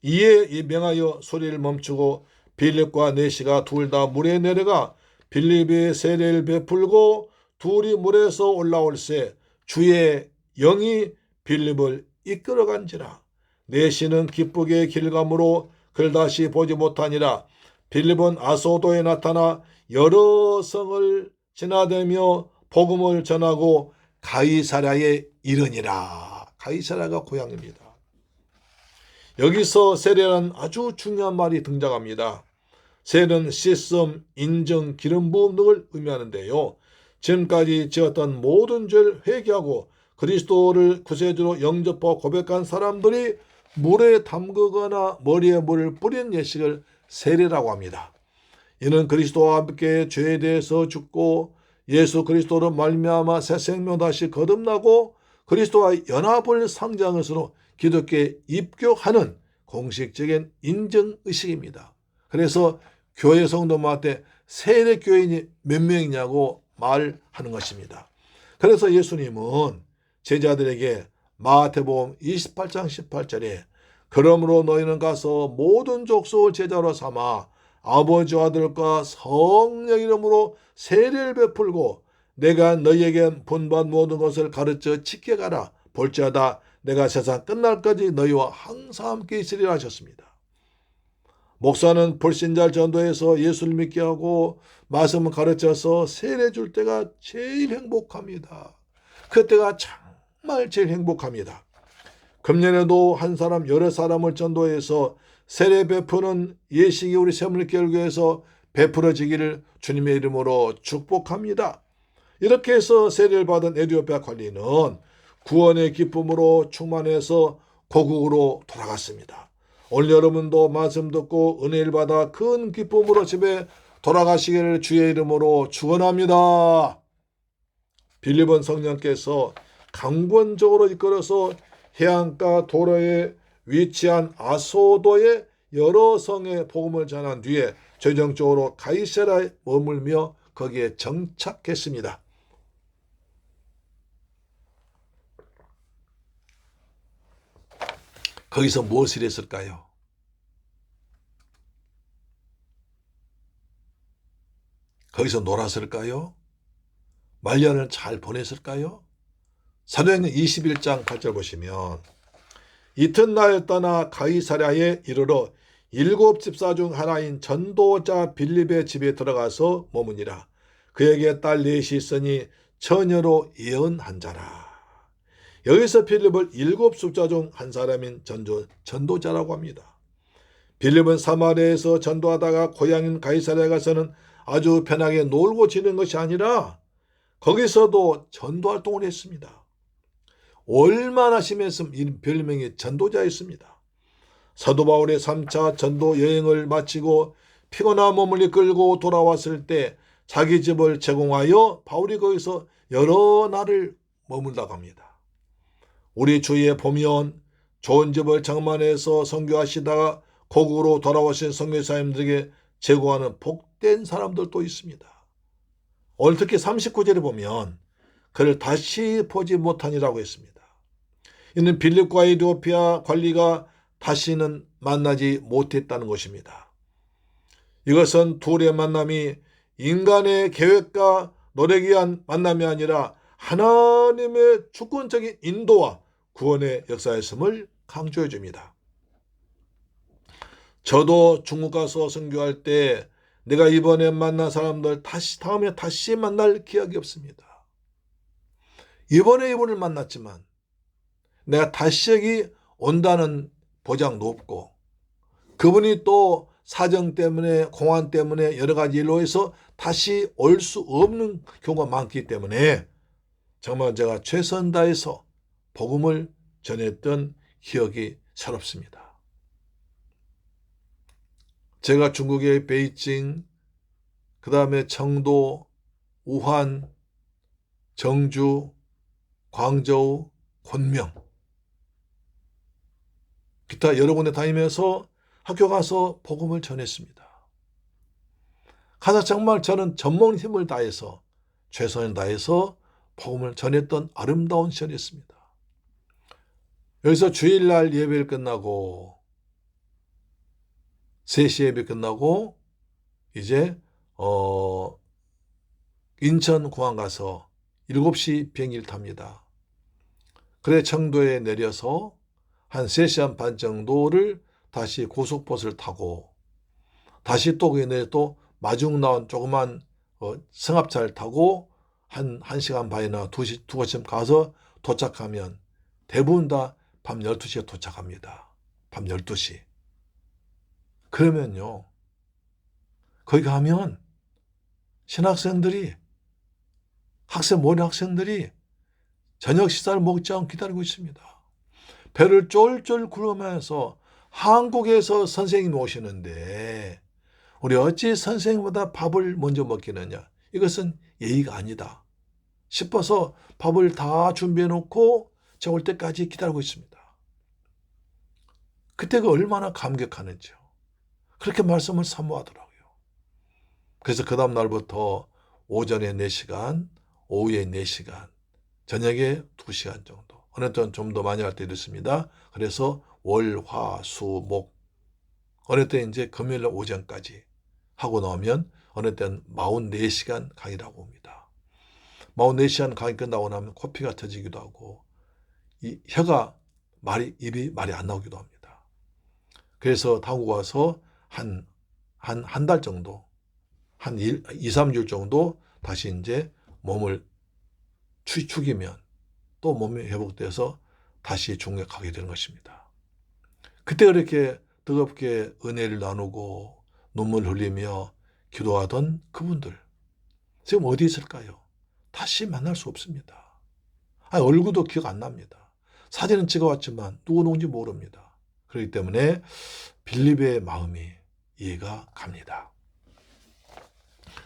이에 명하여 소리를 멈추고 빌립과 4시가 둘 다 물에 내려가 빌립이 세례를 베풀고 둘이 물에서 올라올새 주의 영이 빌립을 이끌어간지라. 4시는 기쁘게 길감으로 그를 다시 보지 못하니라. 빌립은 아소도에 나타나 여러 성을 지나다니며 복음을 전하고 가이사랴에 이르니라. 가이사랴가 고향입니다. 여기서 세례라는 아주 중요한 말이 등장합니다. 세례는 씻음, 인정, 기름 부음 등을 의미하는데요. 지금까지 지었던 모든 죄를 회개하고 그리스도를 구세주로 영접하고 고백한 사람들이 물에 담그거나 머리에 물을 뿌린 예식을 세례라고 합니다. 이는 그리스도와 함께 죄에 대해서 죽고 예수 그리스도로 말미암아 새 생명 다시 거듭나고 그리스도와 연합을 상징하는 것으로 기독교에 입교하는 공식적인 인정의식입니다. 그래서 교회 성도들한테 세례교인이 몇 명이냐고 말하는 것입니다. 그래서 예수님은 제자들에게 마태복음 28장 18절에 그러므로 너희는 가서 모든 족속을 제자로 삼아 아버지와 아들과 성령 이름으로 세례를 베풀고 내가 너희에게 분부한 모든 것을 가르쳐 지켜가라. 볼지어다 내가 세상 끝날까지 너희와 항상 함께 있으리라 하셨습니다. 목사는 불신자를 전도해서 예수를 믿게 하고 말씀을 가르쳐서 세례 줄 때가 제일 행복합니다. 그때가 정말 제일 행복합니다. 금년에도 한 사람 여러 사람을 전도해서 세례 베푸는 예식이 우리 새물교회에서 베풀어지기를 주님의 이름으로 축복합니다. 이렇게 해서 세례를 받은 에티오피아 관리는 구원의 기쁨으로 충만해서 고국으로 돌아갔습니다. 오늘 여러분도 말씀 듣고 은혜를 받아 큰 기쁨으로 집에 돌아가시기를 주의 이름으로 축원합니다. 빌립은 성령께서 강권적으로 이끌어서 해안가 도로에 위치한 아소도의 여러 성에 복음을 전한 뒤에 최종적으로 가이사랴에 머물며 거기에 정착했습니다. 거기서 무엇을 했을까요? 거기서 놀았을까요? 말년을 잘 보냈을까요? 사도행전 21장 8절 보시면 이튿날 떠나 가이사랴에 이르러 7 집사 중 하나인 전도자 빌립의 집에 들어가서 머무니라. 그에게 딸 넷이 있으니 처녀로 예언한 자라. 여기서 빌립을 7 숫자 중 한 사람인 전도자라고 합니다. 빌립은 사마리아에서 전도하다가 고향인 가이사랴에 가서는 아주 편하게 놀고 지내는 것이 아니라 거기서도 전도 활동을 했습니다. 얼마나 심했으면 이 별명이 전도자였습니다. 사도 바울의 3차 전도 여행을 마치고 피곤한 몸을 이끌고 돌아왔을 때 자기 집을 제공하여 바울이 거기서 여러 날을 머물다가 합니다. 우리 주위에 보면 좋은 집을 장만해서 선교하시다가 고국으로 돌아오신 선교사님들에게 제공하는 복된 사람들도 있습니다. 오늘 특히 39절에 보면 그를 다시 보지 못하니라고 했습니다. 이는 빌립과 에티오피아 관리가 다시는 만나지 못했다는 것입니다. 이것은 둘의 만남이 인간의 계획과 노력에 의한 만남이 아니라 하나님의 주권적인 인도와 구원의 역사였음을 강조해 줍니다. 저도 중국 가서 선교할 때 내가 이번에 만난 사람들 다음에 다시 만날 기억이 없습니다. 이번에 이분을 만났지만 내가 다시 여기 온다는 보장도 없고 그분이 또 사정 때문에 공안 때문에 여러 가지 일로 해서 다시 올 수 없는 경우가 많기 때문에 정말 제가 최선 다해서 복음을 전했던 기억이 새롭습니다. 제가 중국의 베이징, 그 다음에 청도, 우한, 정주, 광저우, 곤명 기타 여러 군데 다니면서 학교 가서 복음을 전했습니다. 가서 정말 저는 전문 힘을 다해서 최선을 다해서 복음을 전했던 아름다운 시절이었습니다. 여기서 주일날 예배를 끝나고 3시 예배 끝나고 이제 인천공항 가서 7시 비행기를 탑니다. 그래 청도에 내려서 한 3시간 반 정도를 다시 고속버스를 타고 다시 또 그에 또 마중 나온 조그만 승합차를 타고 한 1시간 반이나 2시쯤 가서 도착하면 대부분 다 밤 12시에 도착합니다. 밤 12시. 그러면요. 거기 가면 신학생들이 모든 학생들이 저녁 식사를 먹지 않고 기다리고 있습니다. 배를 쫄쫄 굴러가면서 한국에서 선생님이 오시는데 우리 어찌 선생님보다 밥을 먼저 먹기느냐. 이것은 예의가 아니다 싶어서 밥을 다 준비해 놓고 저 올 때까지 기다리고 있습니다. 그때가 얼마나 감격하는지요. 그렇게 말씀을 사모하더라고요. 그래서 그 다음 날부터 오전에 4시간, 오후에 4시간, 저녁에 2시간 정도. 어느 때는 좀 더 많이 할 때도 있습니다. 그래서 월, 화, 수, 목. 어느 때 이제 금요일 오전까지 하고 나오면 어느 때는 44시간 강의라고 합니다. 44시간 강의 끝나고 나면 코피가 터지기도 하고 이 혀가 입이 말이 안 나오기도 합니다. 그래서 한국 와서 한 달 정도, 한 2, 3주일 정도 다시 이제 몸을 축이면 또 몸이 회복돼서 다시 중력하게 되는 것입니다. 그때 그렇게 뜨겁게 은혜를 나누고 눈물 흘리며 기도하던 그분들 지금 어디 있을까요? 다시 만날 수 없습니다. 얼굴도 기억 안 납니다. 사진은 찍어왔지만 누구 누군지 모릅니다. 그렇기 때문에 빌립의 마음이 이해가 갑니다.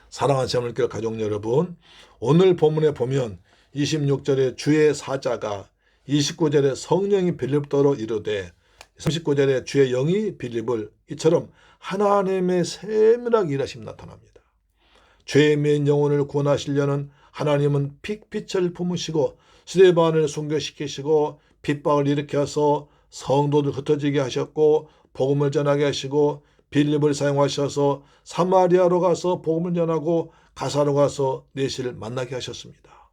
사랑하는 자매님께 가족 여러분, 오늘 본문에 보면 26절에 주의 사자가, 29절에 성령이 빌립더러 이르되, 39절에 주의 영이 빌립을, 이처럼 하나님의 세밀하게 일하심이 나타납니다. 죄의 맨 영혼을 구원하시려는 하나님은 빛을 품으시고 스데반을 순교시키시고 핍박을 일으켜서 성도들 흩어지게 하셨고 복음을 전하게 하시고 빌립을 사용하셔서 사마리아로 가서 복음을 전하고 가사로 가서 내시를 만나게 하셨습니다.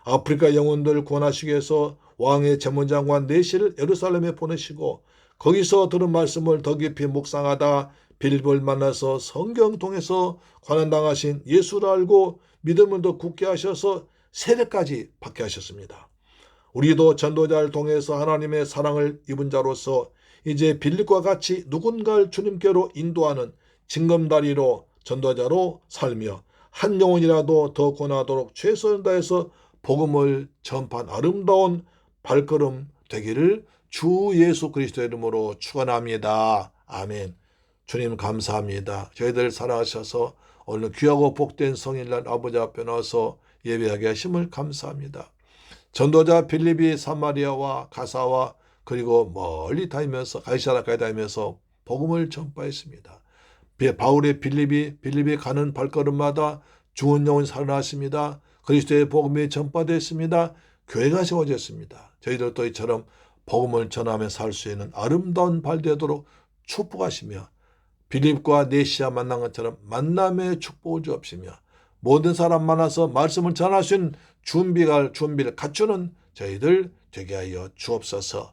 아프리카 영혼들을 구원하시기 위해서 왕의 재문장관 내시를 예루살렘에 보내시고 거기서 들은 말씀을 더 깊이 묵상하다 빌립을 만나서 성경 통해서 고난당하신 예수를 알고 믿음을 더 굳게 하셔서 세례까지 받게 하셨습니다. 우리도 전도자를 통해서 하나님의 사랑을 입은 자로서 이제 빌립과 같이 누군가를 주님께로 인도하는 징검다리로 전도자로 살며 한 영혼이라도 더 권하도록 최선을 다해서 복음을 전파한 아름다운 발걸음 되기를 주 예수 그리스도의 이름으로 축원합니다. 아멘. 주님 감사합니다. 저희들 사랑하셔서 오늘 귀하고 복된 성일날 아버지 앞에 나와서 예배하게 하심을 감사합니다. 전도자 빌립이 사마리아와 가사와 그리고 멀리 다니면서 가이사라까지 다니면서 복음을 전파했습니다. 바울의 빌립이 가는 발걸음마다 죽은 영혼이 살아났습니다. 그리스도의 복음이 전파됐습니다. 교회가 세워졌습니다. 저희들도 이처럼 복음을 전하며 살 수 있는 아름다운 발 되도록 축복하시며 빌립과 네시아 만난 것처럼 만남의 축복을 주옵시며 모든 사람 만나서 말씀을 전할 수 있는 준비를 갖추는 저희들 되게 하여 주옵소서.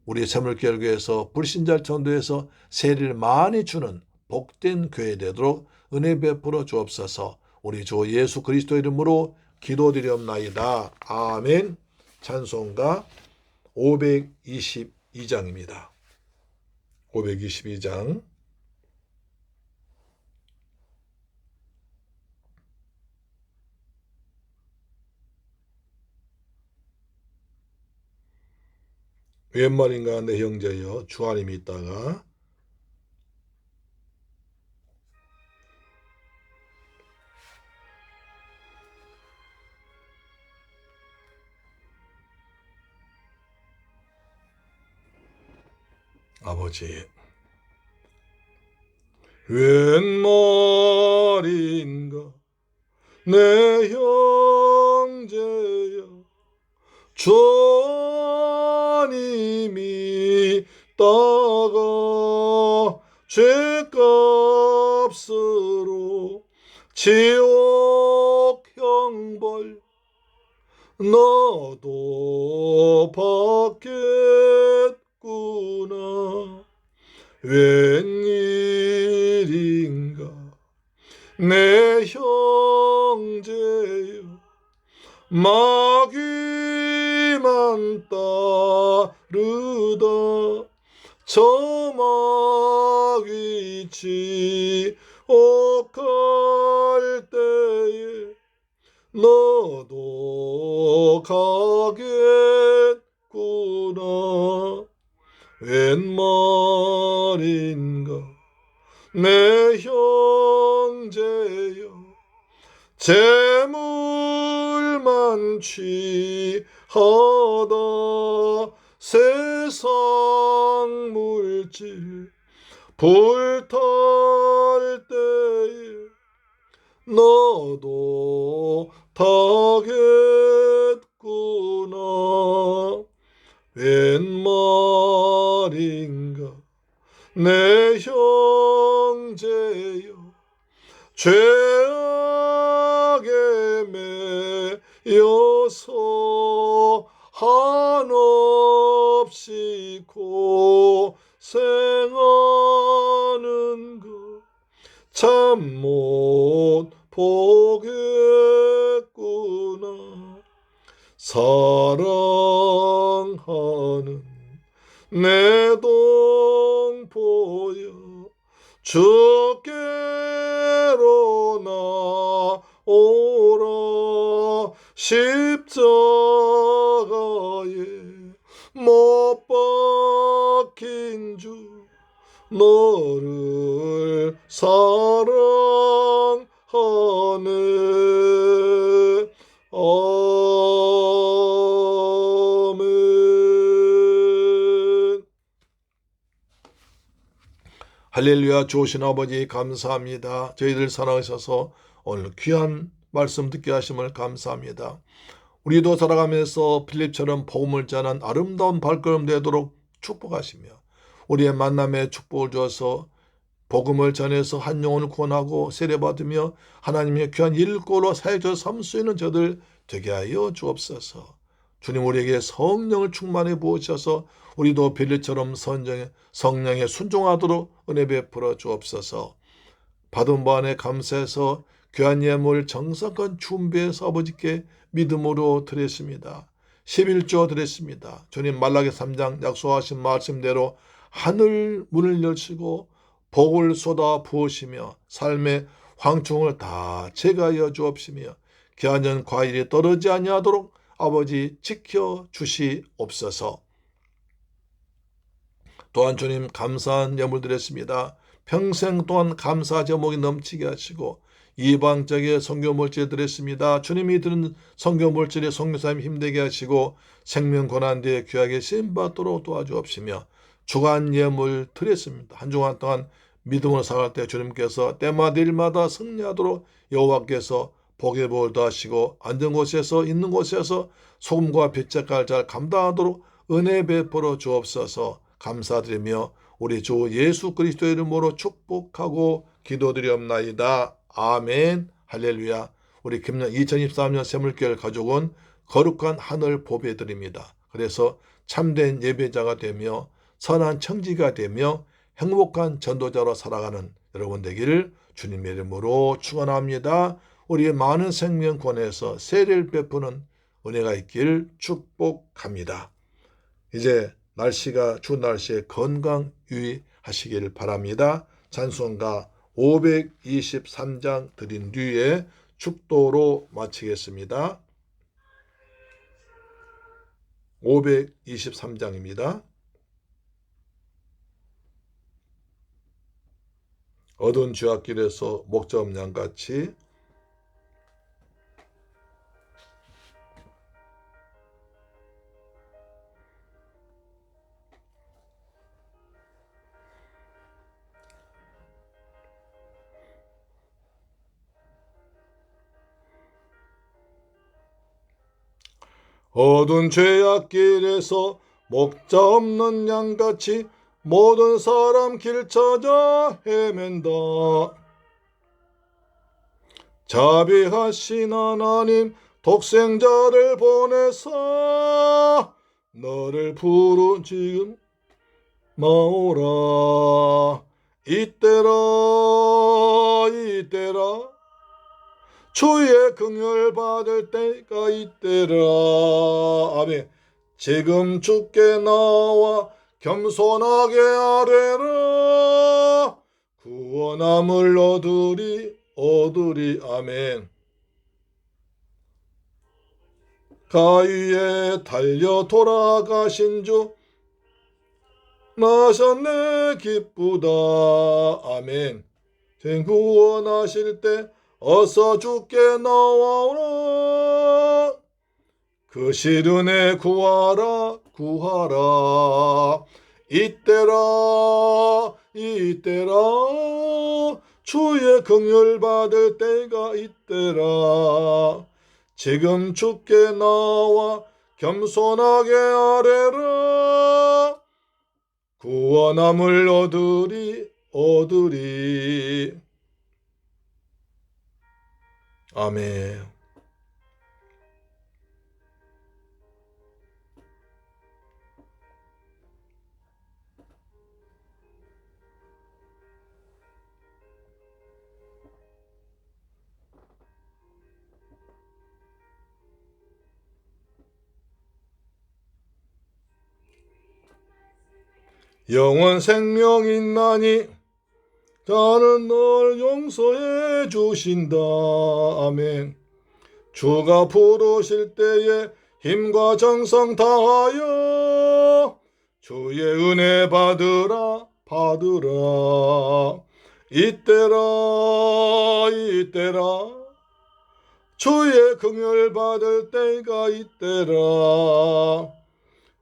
우리 새물교회에서 불신자 전도에서 세례를 많이 주는 복된 교회 되도록 은혜 베풀어 주옵소서. 우리 주 예수 그리스도 이름으로 기도드리옵나이다. 아멘. 찬송가 522장입니다. 522장. 웬 말인가 내 형제여 주 안에 있다가 아버지 웬 말인가 내 형제여 주 안에 있다가 죄값으로 지옥 형벌 너도 받겠구나. 웬일인가 내 형제여 마귀만 따르다 저 마귀 지옥갈 때에 너도 가겠구나. 웬 말인가 내 형제여 재물만 취하다 세상 물질 불탈 때에 너도 타겠구나. 웬 말인가 내 형제여 죄악에 매여서 한없이 고생하는 것 못 보겠구나. 사랑하는 내 동포여, 주께로 나오라. 십자가에 못 박힌 주 너를 사랑하네. 아멘. 할렐루야. 좋으신 아버지 감사합니다. 저희들 사랑하셔서 오늘 귀한 말씀 듣게 하심을 감사합니다. 우리도 살아가면서 필립처럼 복음을 전한 아름다운 발걸음 되도록 축복하시며 우리의 만남에 축복을 주어서 복음을 전해서 한 영혼을 구원하고 세례받으며 하나님의 귀한 일꾼으로 사역자 삼을 수 있는 저들 되게 하여 주옵소서. 주님, 우리에게 성령을 충만해 부으셔서 우리도 빌리처럼 성령에 순종하도록 은혜 베풀어 주옵소서. 받은 바 안에 감사해서 귀한 예물 정성껏 준비해서 아버지께 믿음으로 드렸습니다. 11조 드렸습니다. 주님, 말라기 3장 약속하신 말씀대로 하늘 문을 열시고 복을 쏟아 부으시며 삶의 황충을 다 제거하여 주옵시며 귀한 과일이 떨어지지 아니하도록 아버지 지켜 주시옵소서. 또한 주님, 감사한 예물 드렸습니다. 평생 동안 감사 제목이 넘치게 하시고 이방적의 선교물질 드렸습니다. 주님이 드는 선교물질에 선교사님 힘되게 하시고 생명 고난대에 귀하게 쓰임받도록 도와주옵시며 주간 예물 드렸습니다. 한 주간 동안 믿음으로 살아갈 때 주님께서 때마다 일마다 승리하도록 여호와께서 복의 복을 더하시고 앉은 곳에서 있는 곳에서 소금과 빛깔 잘 감당하도록 은혜 베풀어 주옵소서. 감사드리며 우리 주 예수 그리스도의 이름으로 축복하고 기도드리옵나이다. 아멘. 할렐루야. 우리 김년 2023년 새물결 가족은 거룩한 하늘 보배드립니다. 그래서 참된 예배자가 되며 선한 청지가 되며 행복한 전도자로 살아가는 여러분 되기를 주님의 이름으로 축원합니다. 우리의 많은 생명권에서 세례를 베푸는 은혜가 있길 축복합니다. 이제 날씨가 추운 날씨에 건강 유의하시기를 바랍니다. 찬송가 523장 드린 뒤에 축도로 마치겠습니다. 523장입니다. 어두운 쥐약길에서 목자 없는 양같이 어두운 죄악길에서 목자 없는 양같이 모든 사람 길 찾아 헤맨다. 자비하신 하나님 독생자를 보내사 너를 부르 지금 마오라. 이때라 주의 긍휼 받을 때가 이때라. 아멘. 지금 주께 나와 겸손하게 아뢰라. 구원함을 얻으리. 아멘. 가위에 달려 돌아가신 주 나셨네 기쁘다. 아멘. 구원하실 때 어서 주께 나와오라. 그 시련에 구하라. 이때라 주의 긍휼 받을 때가 이때라. 지금 주께 나와 겸손하게 아뢰라. 구원함을 얻으리. 아멘. 영원 생명 있나니 저는 널 용서해 주신다. 아멘. 주가 부르실 때에 힘과 정성 다하여 주의 은혜 받으라 받으라. 이때라 이때라 주의 긍휼 받을 때가 이때라.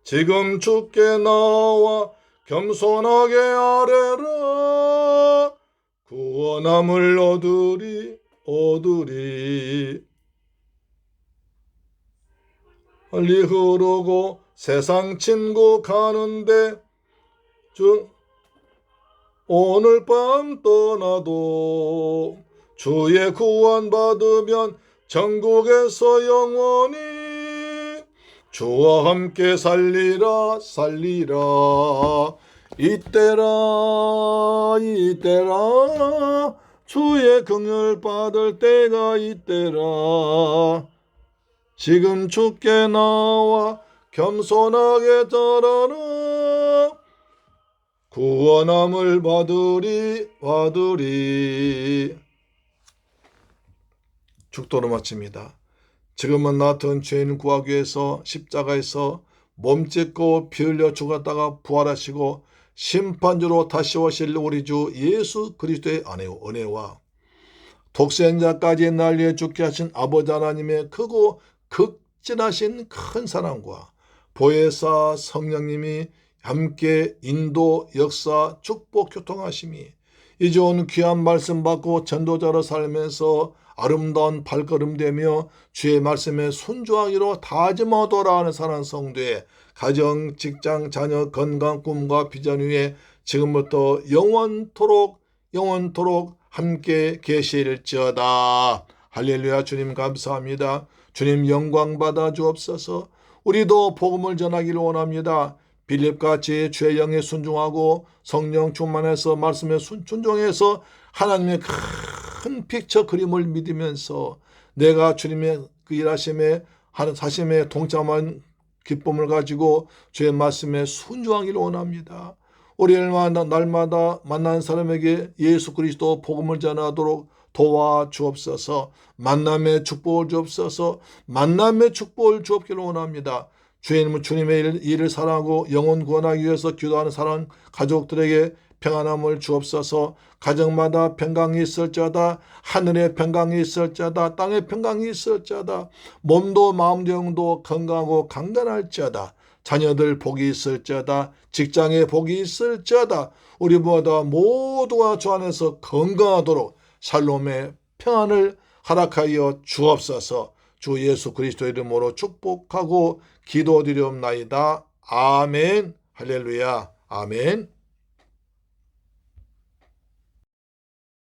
지금 주께 나와 겸손하게 아뢰라. 구원함을 얻으리. 빨리 흐르고 세상 친구 가는데 오늘 밤 떠나도 주의 구원 받으면 천국에서 영원히 주와 함께 살리라. 이때라 주의 긍휼 받을 때가 이때라. 지금 주께 나와 겸손하게 절하라. 구원함을 받으리. 축도로 마칩니다. 지금은 나 같은 죄인 구하기 위해서 십자가에서 몸 찢고 피 흘려 죽었다가 부활하시고 심판주로 다시 오실 우리 주 예수 그리스도의 은혜와 독생자까지 날려 죽게 하신 아버지 하나님의 크고 극진하신 큰 사랑과 보혜사 성령님이 함께 인도, 역사, 축복, 교통하심이 이제 온 귀한 말씀 받고 전도자로 살면서 아름다운 발걸음 되며 주의 말씀에 순종하기로 다짐하도록 하는 사랑하는 성도의 가정, 직장, 자녀, 건강, 꿈과 비전 위에 지금부터 영원토록 함께 계실지어다. 할렐루야. 주님 감사합니다. 주님 영광 받아 주옵소서. 우리도 복음을 전하기를 원합니다. 빌립같이 주의 영에 순종하고 성령 충만해서 말씀에 순종해서 하나님의 큰 픽처 그림을 믿으면서 내가 주님의 그 일하심에 사심에 동참한 기쁨을 가지고 주의 말씀에 순종하기를 원합니다. 우리 날마다 만난 사람에게 예수 그리스도 복음을 전하도록 도와주옵소서. 만남의 축복을 주옵소서. 만남의 축복을 주옵기를 원합니다. 주님의 일을 사랑하고 영혼 구원하기 위해서 기도하는 사랑 가족들에게 평안함을 주옵소서. 가정마다 평강이 있을지어다. 하늘에 평강이 있을지어다. 땅에 평강이 있을지어다. 몸도 마음도 영도 건강하고 강건할지어다. 자녀들 복이 있을지어다. 직장에 복이 있을지어다. 우리 모두가 주 안에서 건강하도록 샬롬의 평안을 허락하여 주옵소서. 주 예수 그리스도 이름으로 축복하고 기도드리옵나이다. 아멘. 할렐루야. 아멘.